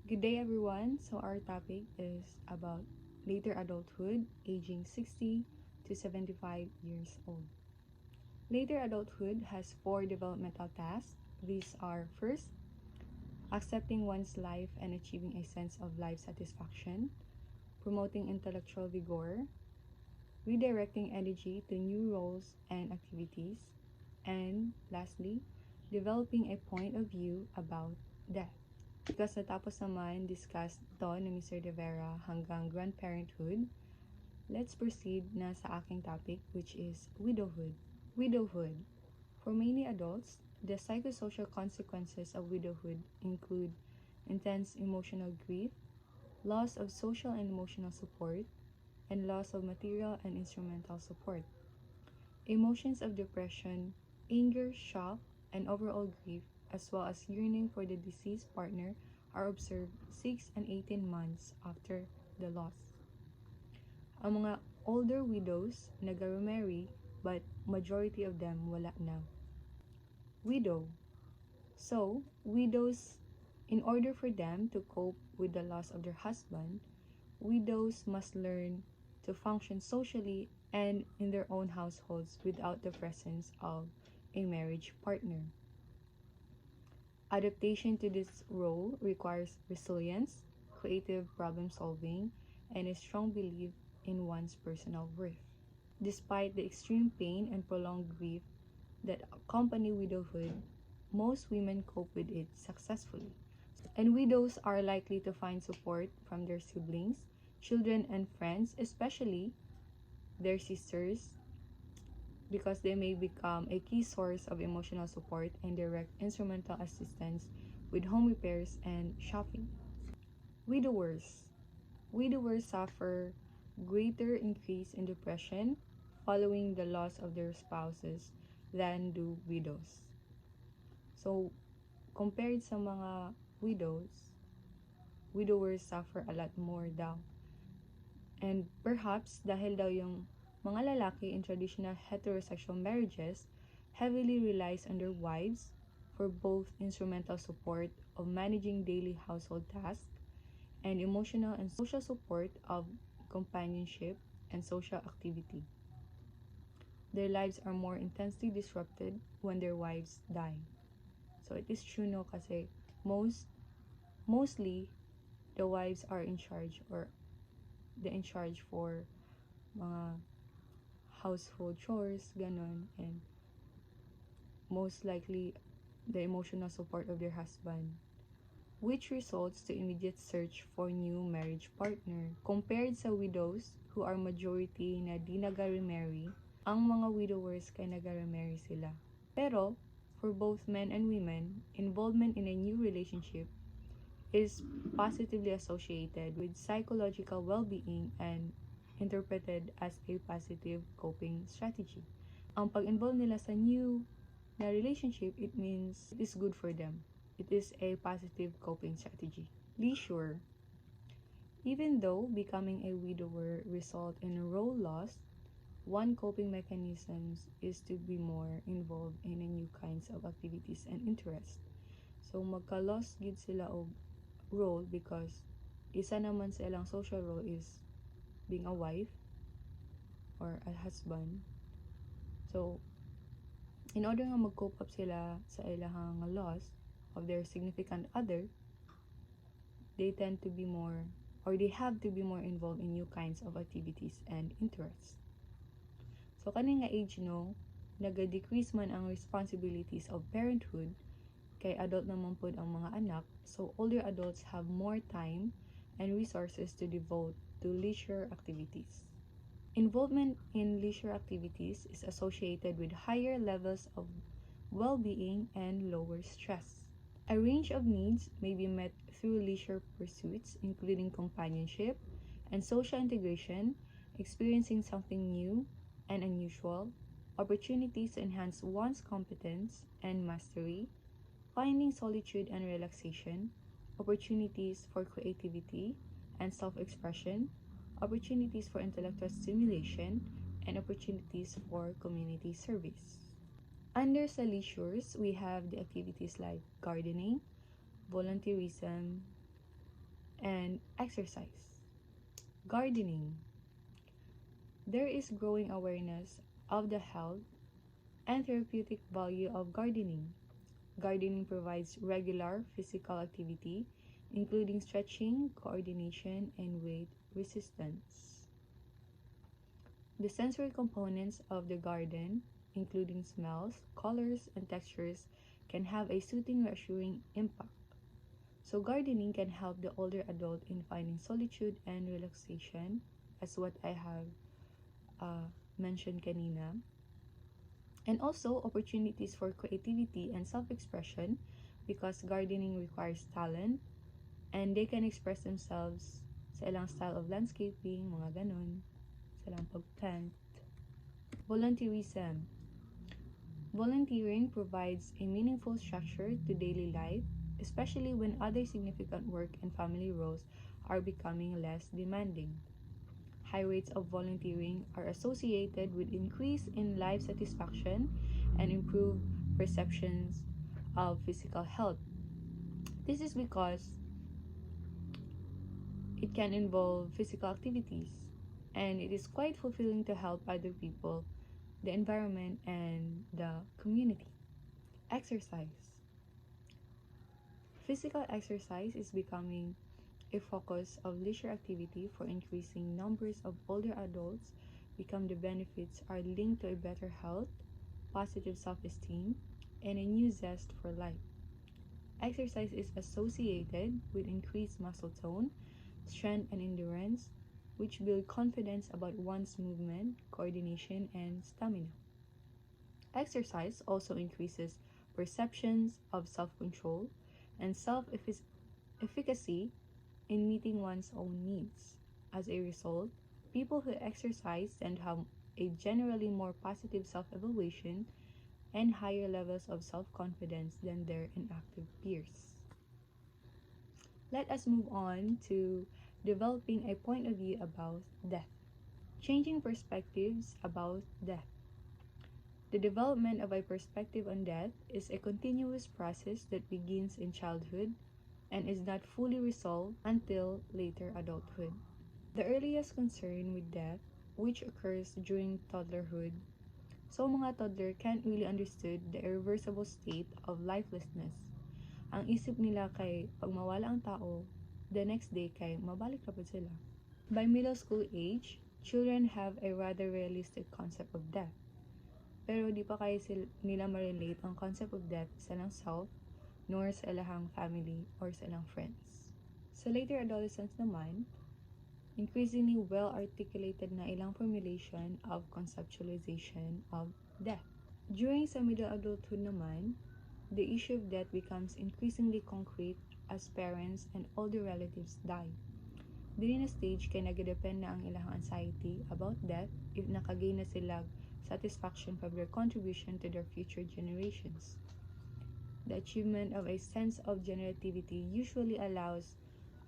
Good day, everyone. So, our topic is about later adulthood, aging 60 to 75 years old. Later adulthood has four developmental tasks. These are first, accepting one's life and achieving a sense of life satisfaction, promoting intellectual vigor, redirecting energy to new roles and activities, and lastly, developing a point of view about death. Because natapos naman discuss to ni Mr. De Vera hanggang grandparenthood, let's proceed na sa aking topic, which is widowhood. Widowhood. For many adults, the psychosocial consequences of widowhood include intense emotional grief, loss of social and emotional support, and loss of material and instrumental support. Emotions of depression, anger, shock, and overall grief, as well as yearning for the deceased partner, are observed 6 and 18 months after the loss. Ang mga older widows nag-remarry, but majority of them wala na. Widow. So, widows, in order for them to cope with the loss of their husband, widows must learn to function socially and in their own households without the presence of a marriage partner. Adaptation to this role requires resilience, creative problem solving, and a strong belief in one's personal worth. Despite the extreme pain and prolonged grief that accompany widowhood, most women cope with it successfully. And widows are likely to find support from their siblings, children, and friends, especially their sisters, because they may become a key source of emotional support and direct instrumental assistance with home repairs and shopping. Widowers. Widowers suffer greater increase in depression following the loss of their spouses than do widows. So, compared sa mga widows, widowers suffer a lot more daw. And perhaps dahil daw yung mga lalaki in traditional heterosexual marriages heavily relies on their wives for both instrumental support of managing daily household tasks and emotional and social support of companionship and social activity. Their lives are more intensely disrupted when their wives die. So it is true no kasi mostly the wives are in charge or they're in charge for mga household chores, ganon, and most likely the emotional support of their husband, which results to immediate search for new marriage partner. Compared sa widows, who are majority na di nag-remarry, ang mga widowers kay nag-remarry sila. Pero, for both men and women, involvement in a new relationship is positively associated with psychological well-being and interpreted as a positive coping strategy. Ang pag-involve nila sa new na relationship, it means it is good for them. It is a positive coping strategy. Leisure. Even though becoming a widower result in a role loss, one coping mechanism is to be more involved in a new kinds of activities and interests. So magka-loss gid sila og role because isa naman sa ilang social role is being a wife or a husband. So, in order nga mag-cope up sila sa ilahang loss of their significant other, they tend to be more or they have to be more involved in new kinds of activities and interests. So, kani nga age no, naga-decrease man ang responsibilities of parenthood kay adult naman pod ang mga anak, so older adults have more time and resources to devote to leisure activities. Involvement in leisure activities is associated with higher levels of well-being and lower stress. A range of needs may be met through leisure pursuits, including companionship and social integration, experiencing something new and unusual, opportunities to enhance one's competence and mastery, finding solitude and relaxation, opportunities for creativity and self-expression, opportunities for intellectual stimulation, and opportunities for community service. Under sa leisures, we have the activities like gardening, volunteerism, and exercise. Gardening. There is growing awareness of the health and therapeutic value of gardening. Gardening provides regular physical activity, including stretching, coordination, and weight resistance. The sensory components of the garden, including smells, colors, and textures, can have a soothing, reassuring impact. So, gardening can help the older adult in finding solitude and relaxation, as what I have mentioned kanina. And also opportunities for creativity and self-expression because gardening requires talent and they can express themselves sa ilang style of landscaping, mga ganon, sa ilang pagplant. Volunteerism. Volunteering provides a meaningful structure to daily life, especially when other significant work and family roles are becoming less demanding. High rates of volunteering are associated with increase in life satisfaction and improved perceptions of physical health. This is because it can involve physical activities and it is quite fulfilling to help other people, the environment, and the community. Exercise. Physical exercise is becoming a focus of leisure activity for increasing numbers of older adults become the benefits are linked to a better health, positive self-esteem, and a new zest for life. Exercise is associated with increased muscle tone, strength, and endurance, which build confidence about one's movement, coordination, and stamina. Exercise also increases perceptions of self-control and self-efficacy in meeting one's own needs. As a result, people who exercise tend to have a generally more positive self-evaluation and higher levels of self-confidence than their inactive peers. Let us move on to developing a point of view about death. Changing perspectives about death. The development of a perspective on death is a continuous process that begins in childhood and is not fully resolved until later adulthood. The earliest concern with death, which occurs during toddlerhood, so mga toddler can't really understood the irreversible state of lifelessness. Ang isip nila kay pag mawala ang tao, the next day kay mabalik na po sila. By middle school age, children have a rather realistic concept of death. Pero di pa kaya nila ma-relate ang concept of death sa ilang self, nor sa ilahang family or sa ilang friends. Sa later adolescence naman, increasingly well-articulated na ilang formulation of conceptualization of death. During sa middle adulthood naman, the issue of death becomes increasingly concrete as parents and older relatives die. Dili na stage kay nagadepend na ang ilahang anxiety about death if nakagain na sila satisfaction from their contribution to their future generations. The achievement of a sense of generativity usually allows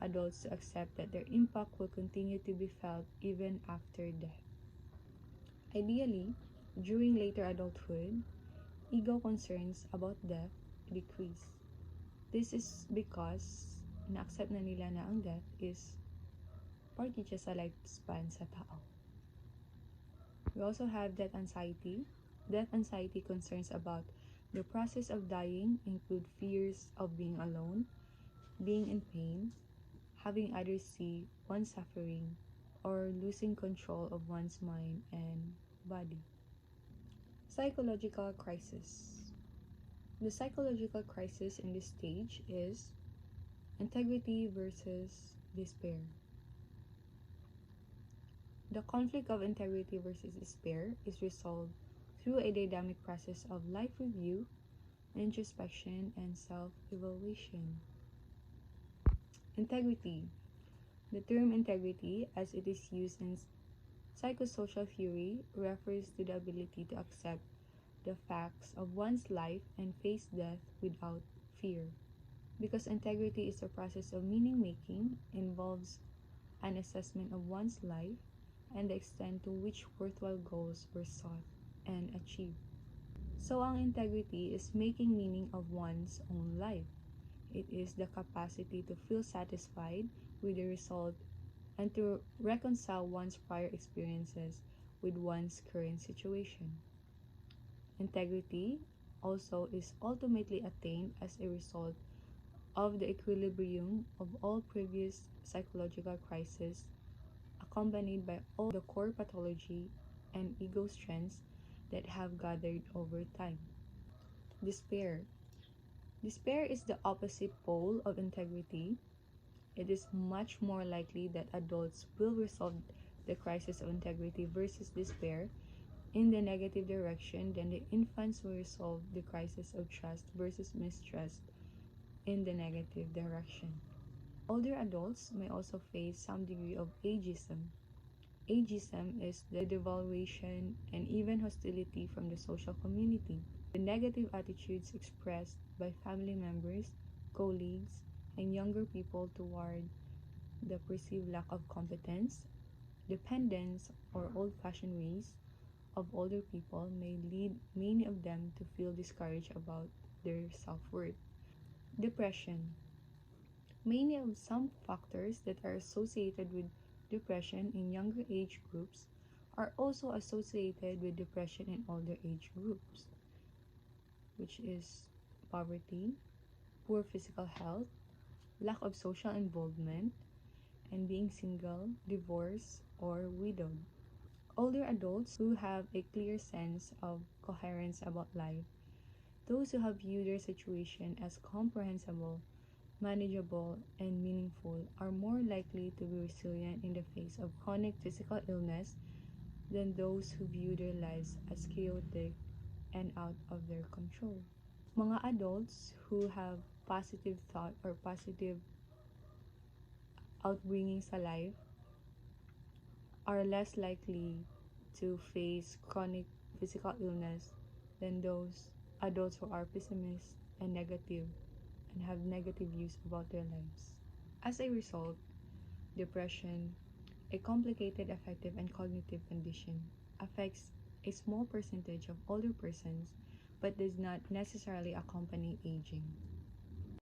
adults to accept that their impact will continue to be felt even after death. Ideally, during later adulthood, ego concerns about death decrease. This is because na-accept na nila na ang death is part siya sa lifespan sa tao. We also have death anxiety. Death anxiety concerns about the process of dying include fears of being alone, being in pain, having others see one suffering, or losing control of one's mind and body. Psychological crisis. The psychological crisis in this stage is integrity versus despair. The conflict of integrity versus despair is resolved through a dynamic process of life review, introspection, and self-evaluation. Integrity. The term integrity, as it is used in psychosocial theory, refers to the ability to accept the facts of one's life and face death without fear. Because integrity is a process of meaning-making, involves an assessment of one's life and the extent to which worthwhile goals were sought and achieved. So, ang integrity is making meaning of one's own life. It is the capacity to feel satisfied with the result and to reconcile one's prior experiences with one's current situation. Integrity also is ultimately attained as a result of the equilibrium of all previous psychological crises, accompanied by all the core pathology and ego strengths that have gathered over time. Despair. Despair is the opposite pole of integrity. It is much more likely that adults will resolve the crisis of integrity versus despair in the negative direction than the infants will resolve the crisis of trust versus mistrust in the negative direction. Older adults may also face some degree of ageism. Ageism is the devaluation and even hostility from the social community. The negative attitudes expressed by family members, colleagues, and younger people toward the perceived lack of competence, dependence, or old-fashioned ways of older people may lead many of them to feel discouraged about their self-worth. Depression. Many of some factors that are associated with depression in younger age groups are also associated with depression in older age groups, which is poverty, poor physical health, lack of social involvement, and being single, divorced, or widowed. Older adults who have a clear sense of coherence about life, those who have viewed their situation as comprehensible, manageable, and meaningful, are more likely to be resilient in the face of chronic physical illness than those who view their lives as chaotic and out of their control. Mga adults who have positive thought or positive outbringing sa life are less likely to face chronic physical illness than those adults who are pessimist and negative and have negative views about their lives. As a result, depression, a complicated affective and cognitive condition, affects a small percentage of older persons but does not necessarily accompany aging.